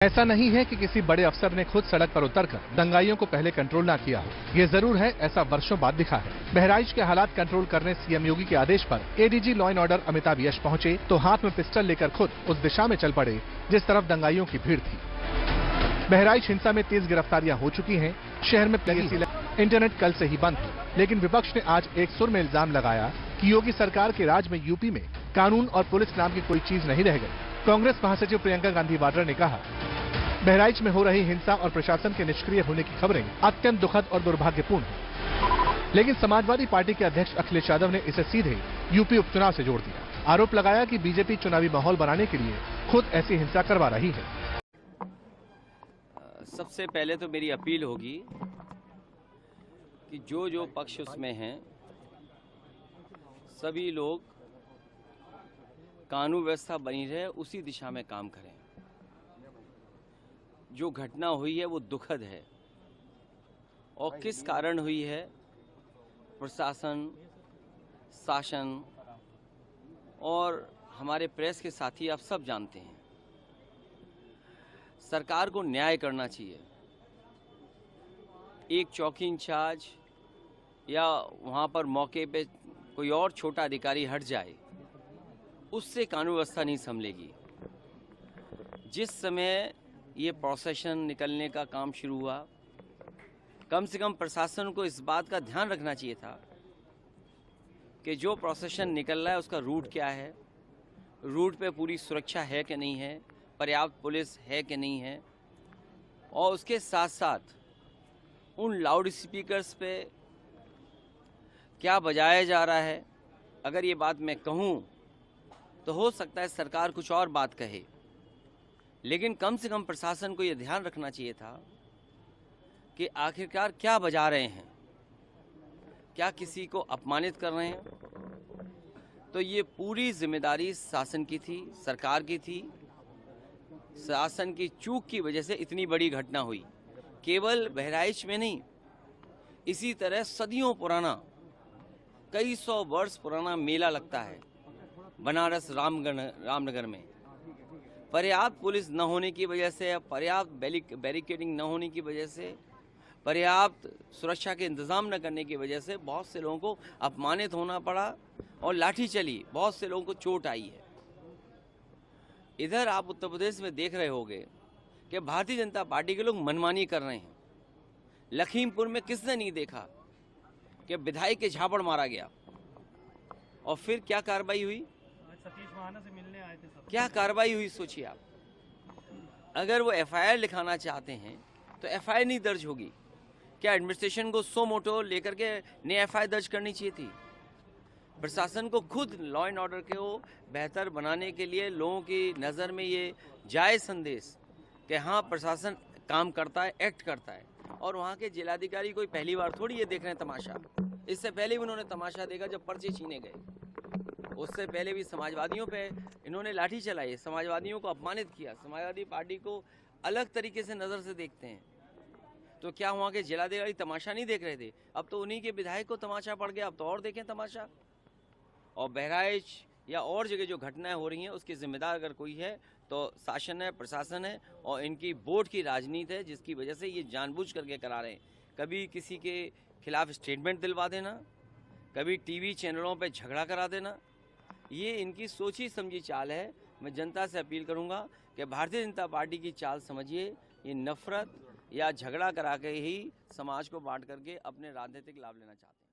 ऐसा नहीं है कि किसी बड़े अफसर ने खुद सड़क पर उतरकर दंगाइयों को पहले कंट्रोल ना किया हो। ये जरूर है, ऐसा वर्षों बाद दिखा है। बहराइच के हालात कंट्रोल करने सीएम योगी के आदेश पर ADG law and order Amitabh Yash पहुंचे तो हाथ में पिस्टल लेकर खुद उस दिशा में चल पड़े जिस तरफ दंगाइयों की भीड़ थी। बहराइच हिंसा में 30 गिरफ्तारियां हो चुकी हैं। शहर में इंटरनेट कल से ही बंद है, लेकिन विपक्ष ने आज एक सुर में इल्जाम लगाया कि योगी सरकार के राज में यूपी में कानून और पुलिस नाम की कोई चीज नहीं रह गई। कांग्रेस महासचिव प्रियंका गांधी वाड्रा ने कहा, बहराइच में हो रही हिंसा और प्रशासन के निष्क्रिय होने की खबरें अत्यंत दुखद और दुर्भाग्यपूर्ण हैं। लेकिन समाजवादी पार्टी के अध्यक्ष अखिलेश यादव ने इसे सीधे यूपी उपचुनाव से जोड़ दिया। आरोप लगाया कि बीजेपी चुनावी माहौल बनाने के लिए खुद ऐसी हिंसा करवा रही है। सबसे पहले तो मेरी अपील होगी कि जो पक्ष उसमें हैं सभी लोग कानून व्यवस्था बनी रहे उसी दिशा में काम करें। जो घटना हुई है वो दुखद है और किस कारण हुई है प्रशासन, शासन और हमारे प्रेस के साथी आप सब जानते हैं। सरकार को न्याय करना चाहिए। एक चौकी इंचार्ज या वहाँ पर मौके पे कोई और छोटा अधिकारी हट जाए उससे कानून व्यवस्था नहीं संभलेगी। जिस समय ये प्रोसेशन निकलने का काम शुरू हुआ, कम से कम प्रशासन को इस बात का ध्यान रखना चाहिए था कि जो प्रोसेशन निकल रहा है उसका रूट क्या है, रूट पे पूरी सुरक्षा है कि नहीं है, पर्याप्त पुलिस है कि नहीं है, और उसके साथ साथ उन लाउड स्पीकर्स पे क्या बजाया जा रहा है। अगर ये बात मैं कहूँ तो हो सकता है सरकार कुछ और बात कहे, लेकिन कम से कम प्रशासन को ये ध्यान रखना चाहिए था कि आखिरकार क्या बजा रहे हैं, क्या किसी को अपमानित कर रहे हैं। तो ये पूरी जिम्मेदारी शासन की थी, सरकार की थी। शासन की चूक की वजह से इतनी बड़ी घटना हुई। केवल बहराइच में नहीं, इसी तरह सदियों पुराना, कई सौ वर्ष पुराना मेला लगता है बनारस रामनगर में। पर्याप्त पुलिस न होने की वजह से, पर्याप्त बैरिकेडिंग न होने की वजह से, पर्याप्त सुरक्षा के इंतजाम न करने की वजह से बहुत से लोगों को अपमानित होना पड़ा और लाठी चली, बहुत से लोगों को चोट आई है। इधर आप उत्तर प्रदेश में देख रहे होंगे कि भारतीय जनता पार्टी के लोग मनमानी कर रहे हैं। लखीमपुर में किसने नहीं देखा कि विधायक के झापड़ मारा गया और फिर क्या कार्रवाई हुई? सतीश महाना से मिलने आए थे सब। क्या कार्रवाई हुई सोचिए आप। अगर वो एफआईआर लिखाना चाहते हैं तो एफआईआर नहीं दर्ज होगी। क्या एडमिनिस्ट्रेशन को सो मोटो लेकर के नई एफआईआर दर्ज करनी चाहिए थी? प्रशासन को खुद लॉ एंड ऑर्डर को बेहतर बनाने के लिए लोगों की नज़र में ये जायज़ संदेश कि हाँ प्रशासन काम करता है, एक्ट करता है। और वहाँ के जिलाधिकारी कोई पहली बार थोड़ी ये देख रहे हैं तमाशा। इससे पहले भी उन्होंने तमाशा देखा जब पर्चे छीने गए। उससे पहले भी समाजवादियों पे इन्होंने लाठी चलाई, समाजवादियों को अपमानित किया। समाजवादी पार्टी को अलग तरीके से नज़र से देखते हैं। तो क्या वहाँ के जिलाधिकारी तमाशा नहीं देख रहे थे? अब तो उन्हीं के विधायक को तमाशा पड़ गया, अब तो और देखें तमाशा। और बहराइच या और जगह जो घटनाएं हो रही हैं उसकी जिम्मेदार अगर कोई है तो शासन है, प्रशासन है और इनकी वोट की राजनीति है, जिसकी वजह से ये जानबूझ करके करा रहे हैं। कभी किसी के खिलाफ स्टेटमेंट दिलवा देना, कभी टीवी चैनलों पे झगड़ा करा देना, ये इनकी सोची समझी चाल है। मैं जनता से अपील करूंगा कि भारतीय जनता पार्टी की चाल समझिए। ये नफरत या झगड़ा करा के ही समाज को बांट करके अपने राजनीतिक लाभ लेना चाहते हैं।